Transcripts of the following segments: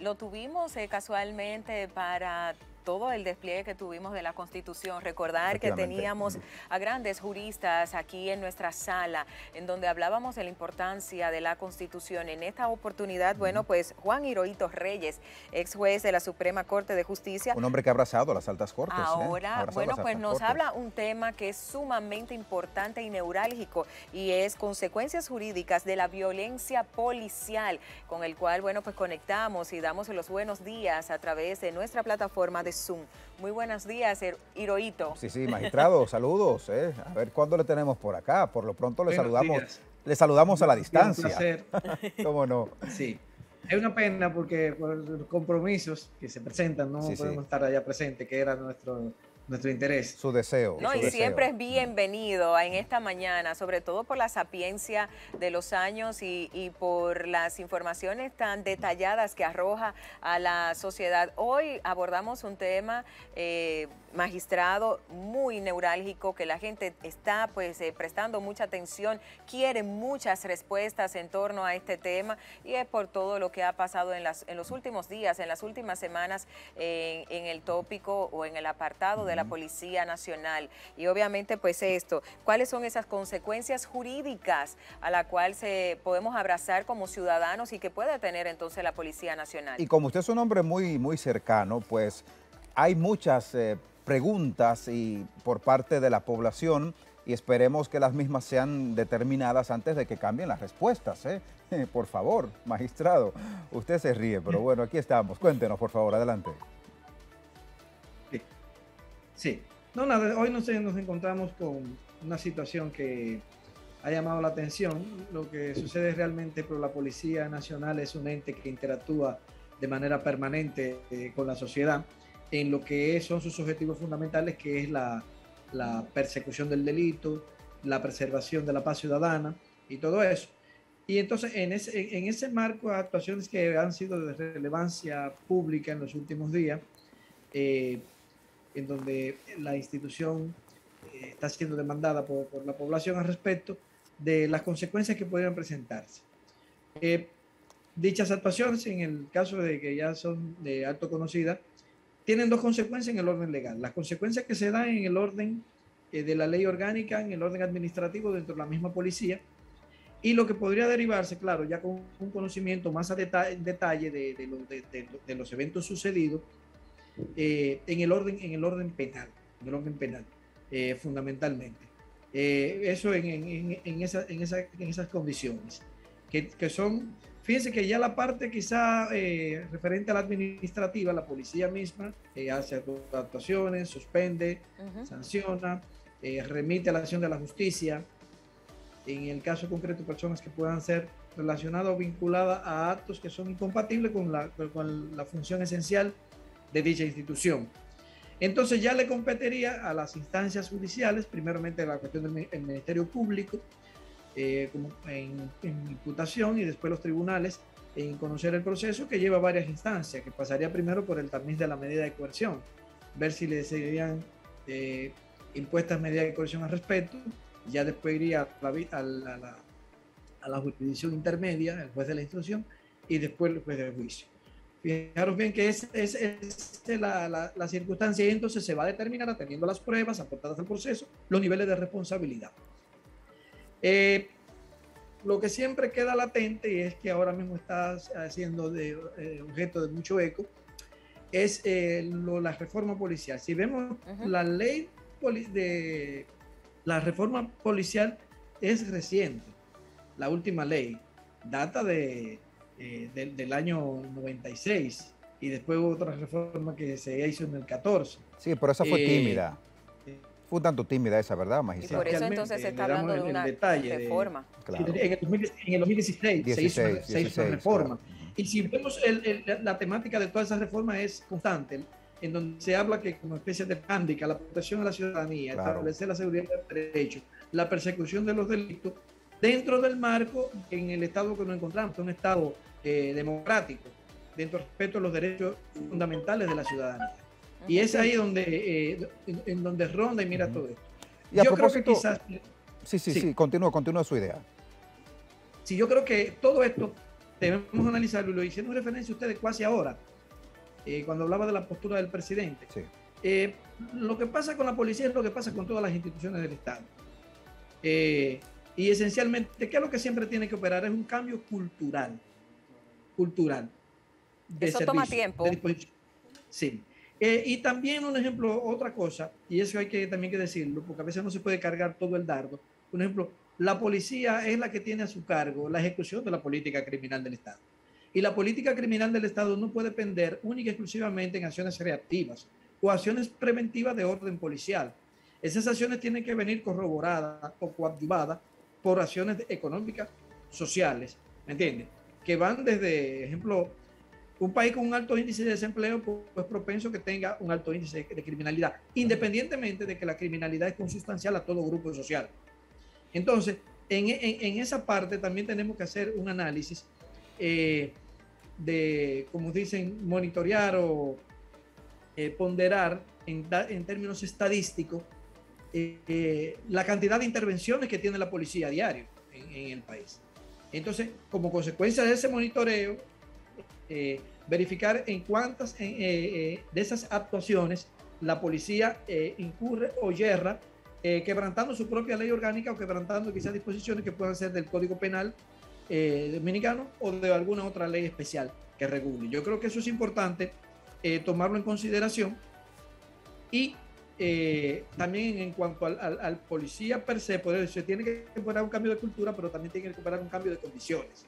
Lo tuvimos casualmente para todo el despliegue que tuvimos de la Constitución. Recordar que teníamos a grandes juristas aquí en nuestra sala, en donde hablábamos de la importancia de la Constitución. En esta oportunidad, bueno, pues Juan Hirohito Reyes, ex juez de la Suprema Corte de Justicia. Un hombre que ha abrazado las altas cortes. Ahora, bueno, pues nos habla un tema que es sumamente importante y neurálgico, y es consecuencias jurídicas de la violencia policial, con el cual, bueno, pues conectamos y damos los buenos días a través de nuestra plataforma de Zoom. Muy buenos días, Hirohito. Sí, magistrado, saludos. A ver cuándo le tenemos por acá. Por lo pronto le saludamos a la distancia. Un placer. ¿Cómo no? Sí. Es una pena porque por los compromisos que se presentan no podemos estar allá presentes, que era nuestro interés. Su deseo. No, y siempre es bienvenido en esta mañana, sobre todo por la sapiencia de los años y por las informaciones tan detalladas que arroja a la sociedad. Hoy abordamos un tema, magistrado, muy neurálgico, que la gente está prestando mucha atención, quiere muchas respuestas en torno a este tema, y es por todo lo que ha pasado en los últimos días, en las últimas semanas, en el tópico o en el apartado de la Policía Nacional. Y obviamente pues esto, ¿cuáles son esas consecuencias jurídicas a la cual podemos abrazar como ciudadanos y que puede tener entonces la Policía Nacional? Y como usted es un hombre muy cercano, pues hay muchas preguntas por parte de la población, y esperemos que las mismas sean determinadas antes de que cambien las respuestas. Por favor, magistrado, usted se ríe, pero bueno, aquí estamos. Cuéntenos, por favor, adelante. Sí, no, nada, hoy nos encontramos con una situación que ha llamado la atención. Lo que sucede realmente, pero la Policía Nacional es un ente que interactúa de manera permanente con la sociedad en lo que son sus objetivos fundamentales, que es la persecución del delito, la preservación de la paz ciudadana y todo eso. Y entonces en ese marco, actuaciones que han sido de relevancia pública en los últimos días, en donde la institución está siendo demandada por la población al respecto de las consecuencias que podrían presentarse. Dichas actuaciones, en el caso de que ya son de alto conocida, tienen dos consecuencias en el orden legal. Las consecuencias que se dan en el orden de la ley orgánica, en el orden administrativo dentro de la misma policía, y lo que podría derivarse, claro, ya con un conocimiento más a detalle de los eventos sucedidos, en el orden penal, fundamentalmente. Eso en esas condiciones, que son, fíjense que ya la parte quizá referente a la administrativa, la policía misma hace actuaciones, suspende, sanciona, remite a la acción de la justicia. En el caso concreto, personas que puedan ser relacionadas o vinculadas a actos que son incompatibles con la función esencial de dicha institución. Entonces ya le competiría a las instancias judiciales, primeramente la cuestión del Ministerio Público, como en imputación, y después los tribunales en conocer el proceso, que lleva varias instancias, que pasaría primero por el tamiz de la medida de coerción, ver si le serían impuestas medidas de coerción al respecto. Ya después iría a la jurisdicción intermedia, el juez de la instrucción, y después el juez de juicio. Fijaros bien que es la circunstancia, y entonces se va a determinar, atendiendo las pruebas aportadas al proceso, los niveles de responsabilidad. Lo que siempre queda latente, y es que ahora mismo está siendo objeto de mucho eco, es la reforma policial. Si vemos la ley la reforma policial es reciente. La última ley data del año 96, y después hubo otra reforma que se hizo en el 14. Sí, pero esa fue tímida. Fue un tanto tímida esa, ¿verdad, magistrado? Y por eso entonces se está hablando de una reforma. Claro. En el 2016 se hizo una reforma. Claro. Y si vemos la temática de todas esas reformas es constante, en donde se habla que como especie de handicap, la protección a la ciudadanía, claro, establecer la seguridad del derecho, la persecución de los delitos, dentro del marco en el Estado que nos encontramos, un Estado democrático, dentro del respeto a los derechos fundamentales de la ciudadanía. Y es ahí donde ronda y mira todo esto. Y a propósito, creo que quizás... Sí, continúa su idea. Sí, yo creo que todo esto debemos analizarlo, y lo hicieron referencia a ustedes casi ahora, cuando hablaba de la postura del presidente. Sí. Lo que pasa con la policía es lo que pasa con todas las instituciones del Estado. Y esencialmente, ¿qué es lo que siempre tiene que operar? Es un cambio cultural. De eso servicio, toma tiempo. de disposición. Sí. Y también, un ejemplo, otra cosa, y eso hay que también que decirlo, porque a veces no se puede cargar todo el dardo. Por ejemplo, la policía es la que tiene a su cargo la ejecución de la política criminal del Estado. Y la política criminal del Estado no puede depender única y exclusivamente en acciones reactivas o acciones preventivas de orden policial. Esas acciones tienen que venir corroboradas o coadyuvadas por acciones económicas, sociales, ¿me entiendes? Que van desde, ejemplo, un país con un alto índice de desempleo, pues propenso que tenga un alto índice de criminalidad, independientemente de que la criminalidad es consustancial a todo grupo social. Entonces, en esa parte también tenemos que hacer un análisis de, como dicen, monitorear o ponderar en términos estadísticos la cantidad de intervenciones que tiene la policía a diario en el país. Entonces, como consecuencia de ese monitoreo, verificar en cuántas de esas actuaciones la policía incurre o yerra, quebrantando su propia ley orgánica o quebrantando quizás disposiciones que puedan ser del Código Penal dominicano o de alguna otra ley especial que regule. Yo creo que eso es importante tomarlo en consideración. Y también en cuanto al policía per se, pues, se tiene que operar un cambio de cultura, pero también tiene que operar un cambio de condiciones,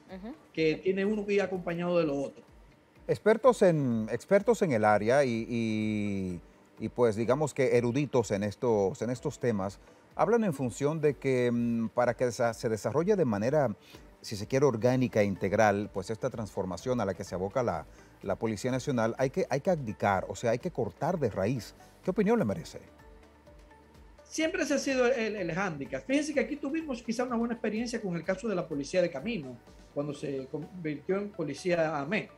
que tiene uno que ir acompañado de lo otro. Expertos en el área y pues digamos que eruditos en estos temas, hablan en función de que para que se desarrolle de manera, si se quiere, orgánica e integral, pues esta transformación a la que se aboca la Policía Nacional, hay que abdicar, o sea, hay que cortar de raíz. ¿Qué opinión le merece? Siempre ese ha sido el hándicap. Fíjense que aquí tuvimos quizá una buena experiencia con el caso de la policía de camino, cuando se convirtió en policía AME,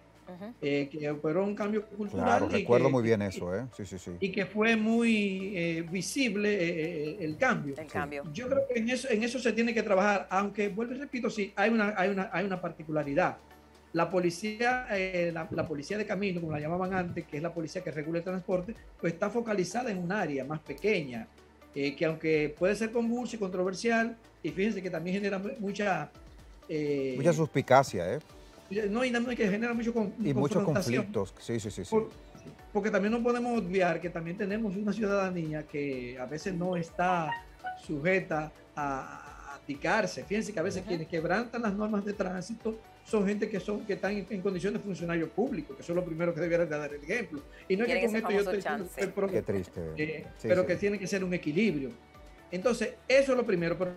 que operó un cambio cultural. Claro, recuerdo muy bien eso, Sí, sí, sí. Y que fue muy visible el cambio. El cambio. Yo creo que en eso se tiene que trabajar, aunque, vuelvo y repito, sí, hay una particularidad. La policía, la policía de camino, como la llamaban antes, que es la policía que regula el transporte, pues está focalizada en un área más pequeña, que aunque puede ser convulsa y controversial, y fíjense que también genera mucha suspicacia, No, y que genera muchos conflictos, sí. Porque también no podemos obviar que también tenemos una ciudadanía que a veces no está sujeta a abdicarse. Fíjense que a veces quienes quebrantan las normas de tránsito son gente que están en condiciones de funcionarios públicos, que son los primeros que debieran de dar el ejemplo. Y no es que con esto yo estoy Qué triste. Pero que tiene que ser un equilibrio. Entonces, eso es lo primero. Pero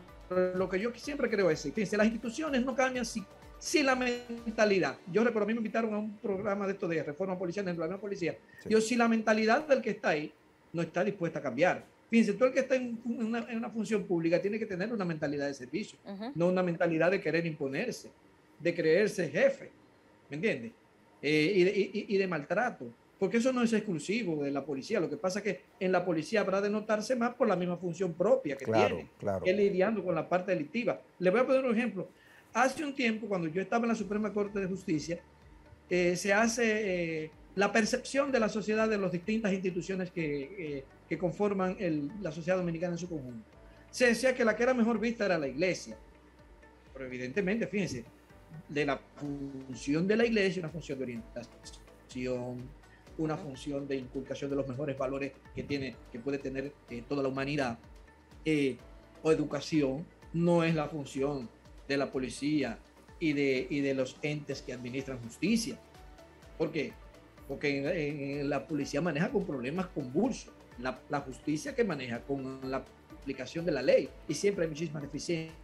lo que yo siempre creo es, fíjense, las instituciones no cambian si la mentalidad. Yo recuerdo, a mí me invitaron a un programa de esto de reforma policial dentro de la policía. Yo, si la mentalidad del que está ahí no está dispuesta a cambiar. Fíjense, todo el que está en una función pública tiene que tener una mentalidad de servicio, no una mentalidad de querer imponerse, de creerse jefe, ¿me entiendes? Y de maltrato, porque eso no es exclusivo de la policía. Lo que pasa es que en la policía habrá de notarse más por la misma función propia que tiene, que lidiando con la parte delictiva. Le voy a poner un ejemplo. Hace un tiempo, cuando yo estaba en la Suprema Corte de Justicia, se hace la percepción de la sociedad de las distintas instituciones que conforman la sociedad dominicana en su conjunto. Se decía que la que era mejor vista era la iglesia, pero evidentemente, fíjense, de la función de la iglesia, una función de orientación, una función de inculcación de los mejores valores que puede tener toda la humanidad, o educación, no es la función de la policía y de los entes que administran justicia. ¿Por qué? Porque la policía maneja con problemas convulsos, la justicia que maneja con la aplicación de la ley, y siempre hay muchísimas deficiencias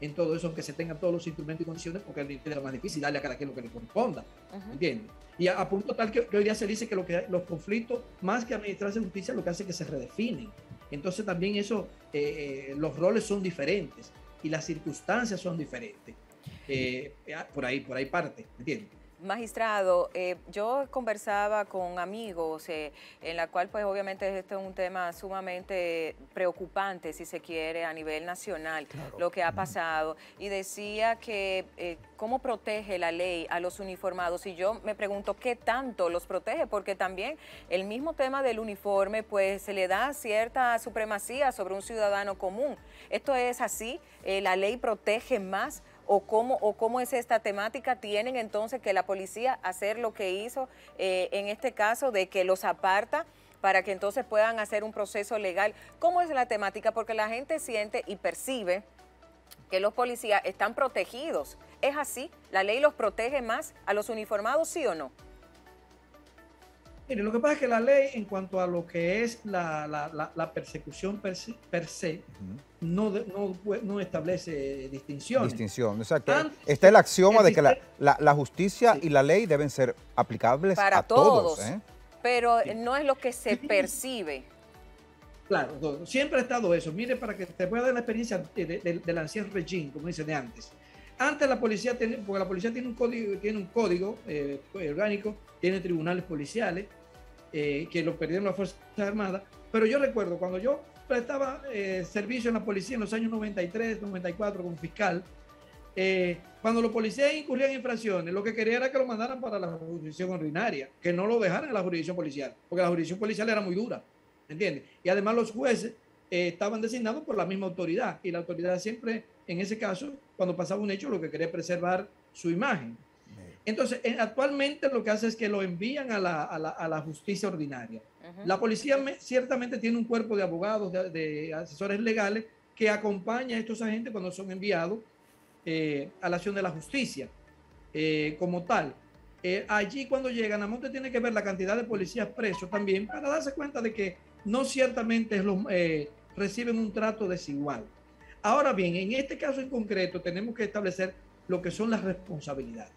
en todo eso, aunque se tengan todos los instrumentos y condiciones, porque es más difícil darle a cada quien lo que le corresponda, ¿entiendes? Y a punto tal que hoy día se dice que los conflictos, más que administrarse justicia, lo que hace es que se redefinen. Entonces también eso, los roles son diferentes y las circunstancias son diferentes. Por ahí parte, ¿entiendes? Magistrado, yo conversaba con amigos en la cual pues obviamente este es un tema sumamente preocupante, si se quiere, a nivel nacional, Claro. lo que ha pasado, y decía que cómo protege la ley a los uniformados, y yo me pregunto qué tanto los protege, porque también el mismo tema del uniforme pues se le da cierta supremacía sobre un ciudadano común. ¿Esto es así? ¿La ley protege más? ¿O cómo es esta temática? ¿Tienen entonces que la policía hacer lo que hizo en este caso de que los aparta para que entonces puedan hacer un proceso legal? ¿Cómo es la temática? Porque la gente siente y percibe que los policías están protegidos. ¿Es así? ¿La ley los protege más a los uniformados, sí o no? Mire, lo que pasa es que la ley, en cuanto a lo que es la persecución per se, no establece distinciones. Distinción, exacto. Antes Está el axioma de que existe- la justicia Sí. y la ley deben ser aplicables Para a todos. todos, pero Sí. no es lo que se Sí. percibe. Claro, siempre ha estado eso. Mire, para que te pueda dar la experiencia del ancien regime, como dicen de antes. Antes la policía, porque la policía tiene un código orgánico, tiene tribunales policiales, que lo perdieron las Fuerzas Armadas. Pero yo recuerdo cuando yo prestaba servicio en la policía en los años 93, 94 como fiscal, cuando los policías incurrían en infracciones, lo que quería era que lo mandaran para la jurisdicción ordinaria, que no lo dejaran en la jurisdicción policial, porque la jurisdicción policial era muy dura, ¿entiendes? Y además los jueces estaban designados por la misma autoridad, y la autoridad siempre, en ese caso, cuando pasaba un hecho, lo que quería es preservar su imagen. Entonces, actualmente lo que hace es que lo envían a la justicia ordinaria. La policía ciertamente tiene un cuerpo de abogados, de asesores legales, que acompaña a estos agentes cuando son enviados a la acción de la justicia como tal. Allí cuando llegan, Amonte tiene que ver la cantidad de policías presos también para darse cuenta de que no ciertamente reciben un trato desigual. Ahora bien, en este caso en concreto tenemos que establecer lo que son las responsabilidades.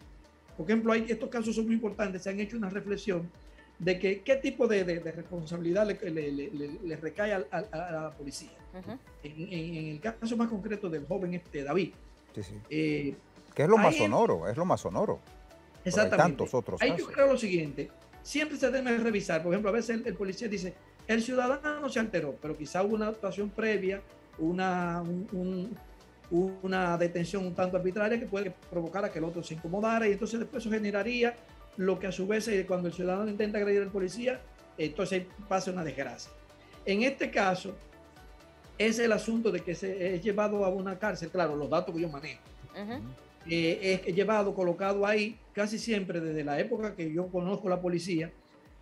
Por ejemplo, estos casos son muy importantes, se han hecho una reflexión de que qué tipo de responsabilidad le recae a la policía. En el caso más concreto del joven David. Sí, sí. Que es lo más ahí sonoro, es lo más sonoro. Exactamente. Hay tantos otros Ahí casos. yo creo lo siguiente, siempre se debe revisar, por ejemplo, a veces el policía dice, el ciudadano se alteró, pero quizá hubo una actuación previa, una detención un tanto arbitraria que puede provocar a que el otro se incomodara, y entonces después eso generaría lo que a su vez cuando el ciudadano intenta agredir al policía, entonces pasa una desgracia. En este caso, es el asunto de que se es llevado a una cárcel, claro, los datos que yo manejo. Es llevado, colocado ahí, casi siempre desde la época que yo conozco la policía,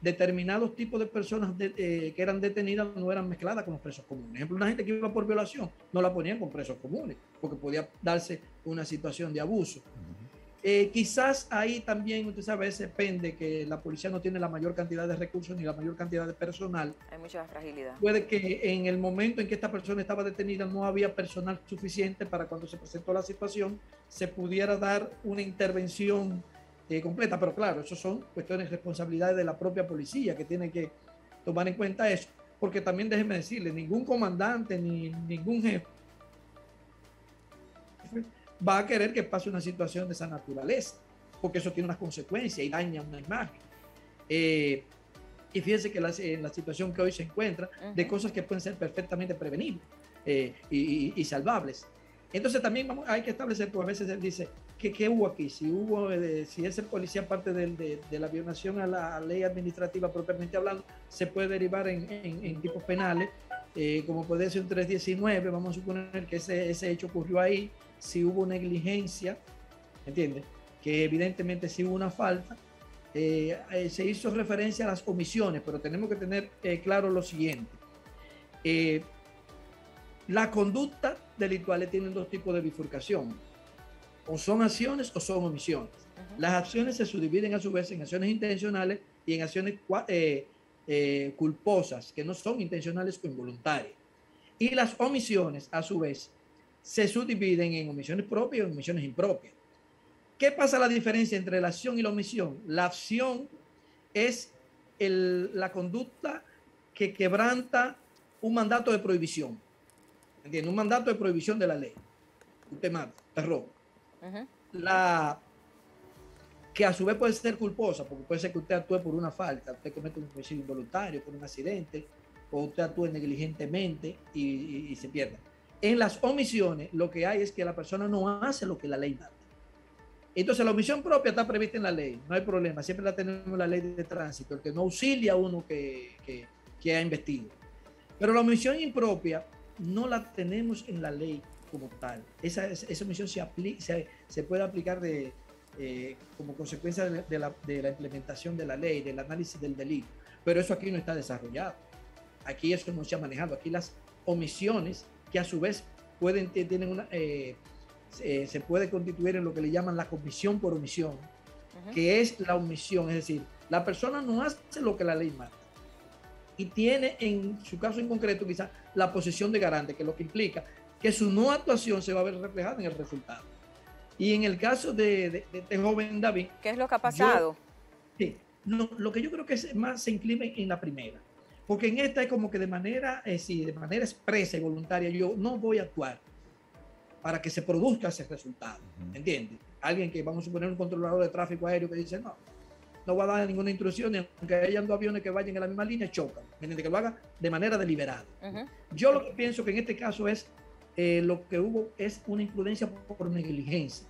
determinados tipos de personas que eran detenidas no eran mezcladas con los presos comunes. Por ejemplo, una gente que iba por violación no la ponían con presos comunes, porque podía darse una situación de abuso. Quizás ahí también, usted sabe, depende que la policía no tiene la mayor cantidad de recursos ni la mayor cantidad de personal. Hay mucha fragilidad. Puede que en el momento en que esta persona estaba detenida no había personal suficiente para cuando se presentó la situación se pudiera dar una intervención completa. Pero claro, eso son cuestiones de responsabilidades de la propia policía que tiene que tomar en cuenta eso. Porque también déjeme decirle, ningún comandante ni ningún jefe va a querer que pase una situación de esa naturaleza, porque eso tiene unas consecuencias y daña una imagen. Y fíjense que la situación que hoy se encuentra, de cosas que pueden ser perfectamente prevenibles y salvables. Entonces también hay que establecer, porque a veces él dice, ¿qué hubo aquí? Si ese policía parte de la violación a la ley administrativa propiamente hablando, se puede derivar en tipos penales, como puede ser un 319, vamos a suponer que ese hecho ocurrió ahí, si hubo negligencia, ¿entiendes? Que evidentemente sí hubo una falta. Se hizo referencia a las omisiones, pero tenemos que tener claro lo siguiente. La conducta delictuales tienen dos tipos de bifurcación. O son acciones o son omisiones. Las acciones se subdividen a su vez en acciones intencionales y en acciones culposas, que no son intencionales o involuntarias. Y las omisiones, a su vez, se subdividen en omisiones propias y omisiones impropias. ¿Qué pasa la diferencia entre la acción y la omisión? La acción es la conducta que quebranta un mandato de prohibición. ¿Entiendes? Un mandato de prohibición de la ley. Usted mata, te roba. La que a su vez puede ser culposa, porque puede ser que usted actúe por una falta, usted comete un homicidio involuntario, por un accidente, o usted actúe negligentemente y se pierda. En las omisiones, lo que hay es que la persona no hace lo que la ley manda. Entonces, la omisión propia está prevista en la ley, no hay problema, siempre la tenemos en la ley de tránsito, el que no auxilia a uno que ha investido. Pero la omisión impropia no la tenemos en la ley como tal. Esa omisión se puede aplicar como consecuencia de la implementación de la ley, del análisis del delito, pero eso aquí no está desarrollado. Aquí eso no se ha manejado. Aquí las omisiones, que a su vez se puede constituir en lo que le llaman la comisión por omisión, que es la omisión, es decir, la persona no hace lo que la ley manda y tiene en su caso en concreto quizás la posición de garante, que es lo que implica que su no actuación se va a ver reflejada en el resultado. Y en el caso de este joven David, ¿qué es lo que ha pasado? Lo que yo creo que más se inclina en la primera, porque en esta es como que de manera expresa y voluntaria, yo no voy a actuar para que se produzca ese resultado, ¿entiendes? Alguien que, vamos a suponer, un controlador de tráfico aéreo que dice, no va a dar ninguna instrucción, aunque hayan dos aviones que vayan en la misma línea, chocan, ¿entiendes? Que lo haga de manera deliberada. Yo lo que pienso que en este caso es, lo que hubo es una imprudencia por negligencia.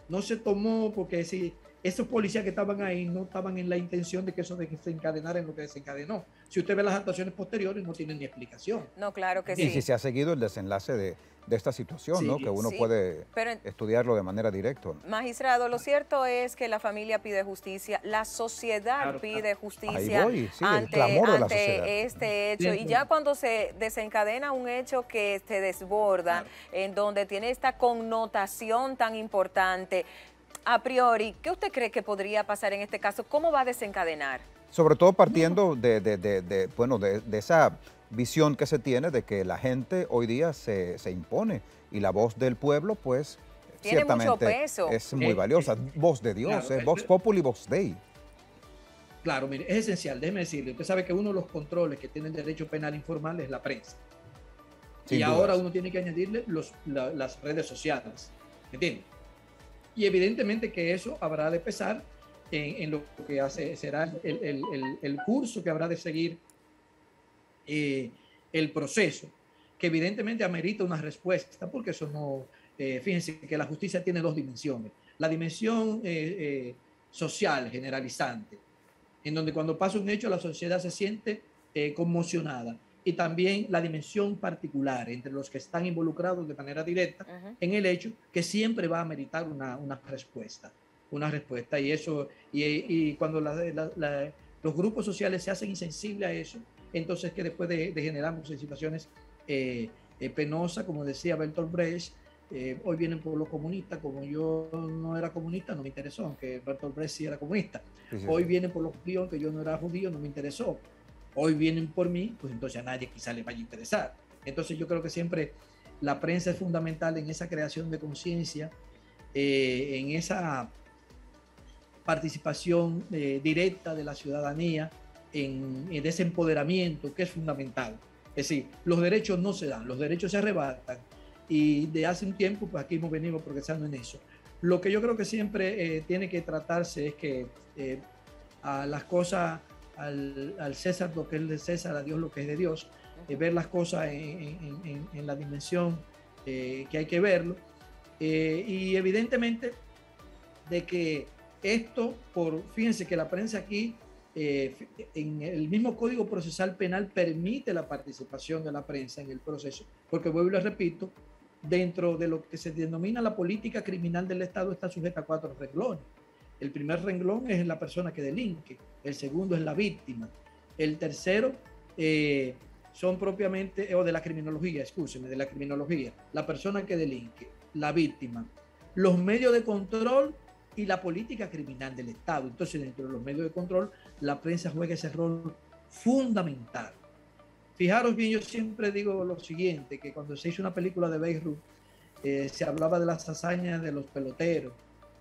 No se tomó porque si esos policías que estaban ahí no estaban en la intención de que eso desencadenara en lo que desencadenó. Si usted ve las actuaciones posteriores, no tienen ni explicación. No, claro que sí. Y si se ha seguido el desenlace de esta situación, sí, ¿no? Que uno puede estudiarlo de manera directa. Magistrado, lo cierto es que la familia pide justicia, la sociedad pide justicia ante este hecho. Y ya cuando se desencadena un hecho que se desborda, en donde tiene esta connotación tan importante, a priori, ¿qué usted cree que podría pasar en este caso? ¿Cómo va a desencadenar? Sobre todo partiendo de esa visión que se tiene de que la gente hoy día se impone y la voz del pueblo, pues, tiene ciertamente mucho peso. Es muy valiosa. Voz de Dios, claro, vox populi, vox dei. Claro, mire, es esencial, déjeme decirle, usted sabe que uno de los controles que tiene el derecho penal informal es la prensa. Sin dudas. Ahora uno tiene que añadirle las redes sociales, ¿entiende? Y evidentemente que eso habrá de pesar en lo que será el curso que habrá de seguir el proceso, que evidentemente amerita una respuesta, porque eso no, fíjense que la justicia tiene dos dimensiones. La dimensión social generalizante, en donde cuando pasa un hecho la sociedad se siente conmocionada, y también la dimensión particular entre los que están involucrados de manera directa en el hecho, que siempre va a meritar una respuesta. Y eso, y cuando los grupos sociales se hacen insensibles a eso, entonces que después de generarnos en situaciones penosas, como decía Bertolt Brecht, hoy vienen por los comunistas, como yo no era comunista, no me interesó, aunque Bertolt Brecht sí era comunista. Hoy vienen por los judíos, que yo no era judío, no me interesó. Hoy vienen por mí, pues entonces a nadie quizá le vaya a interesar. Entonces yo creo que siempre la prensa es fundamental en esa creación de conciencia, en esa participación directa de la ciudadanía, en ese empoderamiento que es fundamental. Es decir, los derechos no se dan, los derechos se arrebatan, y de hace un tiempo pues aquí hemos venido progresando en eso. Lo que yo creo que siempre tiene que tratarse es que a las cosas, al César lo que es de César, a Dios lo que es de Dios, ver las cosas en la dimensión que hay que verlo, y evidentemente de que esto, fíjense que la prensa aquí, en el mismo Código Procesal Penal permite la participación de la prensa en el proceso, porque vuelvo y les repito, dentro de lo que se denomina la política criminal del Estado está sujeta a 4 renglones. El primer renglón es la persona que delinque, el segundo es la víctima, el tercero son propiamente, o de la criminología, escúcheme, de la criminología, la persona que delinque, la víctima, los medios de control y la política criminal del Estado. Entonces, dentro de los medios de control, la prensa juega ese rol fundamental. Fijaros bien, yo siempre digo lo siguiente, que cuando se hizo una película de Beirut, se hablaba de las hazañas de los peloteros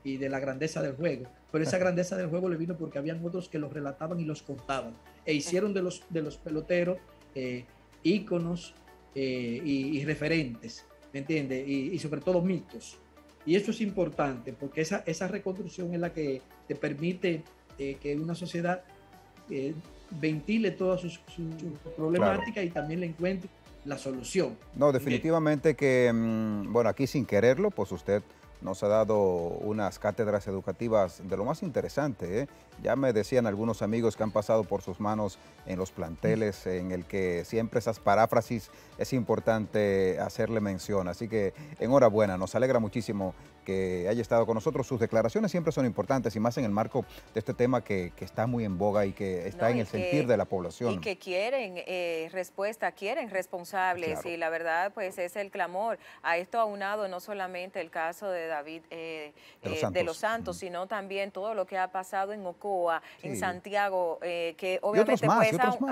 y de la grandeza del juego, pero esa grandeza del juego le vino porque habían otros que los relataban y los contaban, e hicieron de los peloteros íconos y referentes, ¿me entiendes? Y sobre todo mitos. Y eso es importante porque esa reconstrucción es la que te permite que una sociedad ventile todas sus problemáticas, claro, y también le encuentre la solución. No, definitivamente que, bueno, aquí sin quererlo, pues usted nos ha dado unas cátedras educativas de lo más interesante, ¿eh? Ya me decían algunos amigos que han pasado por sus manos en los planteles, en el que siempre esas paráfrasis es importante hacerle mención. Así que enhorabuena, nos alegra muchísimo que haya estado con nosotros. Sus declaraciones siempre son importantes y más en el marco de este tema que está muy en boga y que está en el sentir de la población. Y que quieren respuesta, quieren responsables, claro, y la verdad pues es el clamor. A esto aunado no solamente el caso de David de los Santos, sino también todo lo que ha pasado en Ocoa, sí, en Santiago, que obviamente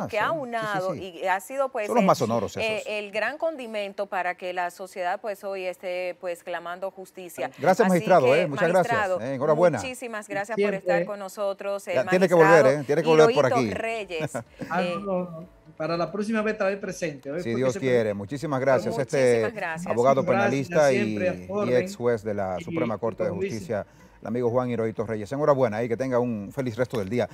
que ha aunado, sí, y ha sido pues son los más sonoros el gran condimento para que la sociedad pues hoy esté pues clamando justicia. Gracias, magistrado, muchas gracias. Enhorabuena. Muchísimas gracias por estar con nosotros. Tiene que volver, tiene que volver por aquí. Reyes. Para la próxima vez estar presente. Si Dios quiere. Muchísimas gracias. Gracias. Abogado penalista y ex juez de la Suprema Corte de Justicia, el amigo Juan Hirohito Reyes. Enhorabuena y que tenga un feliz resto del día.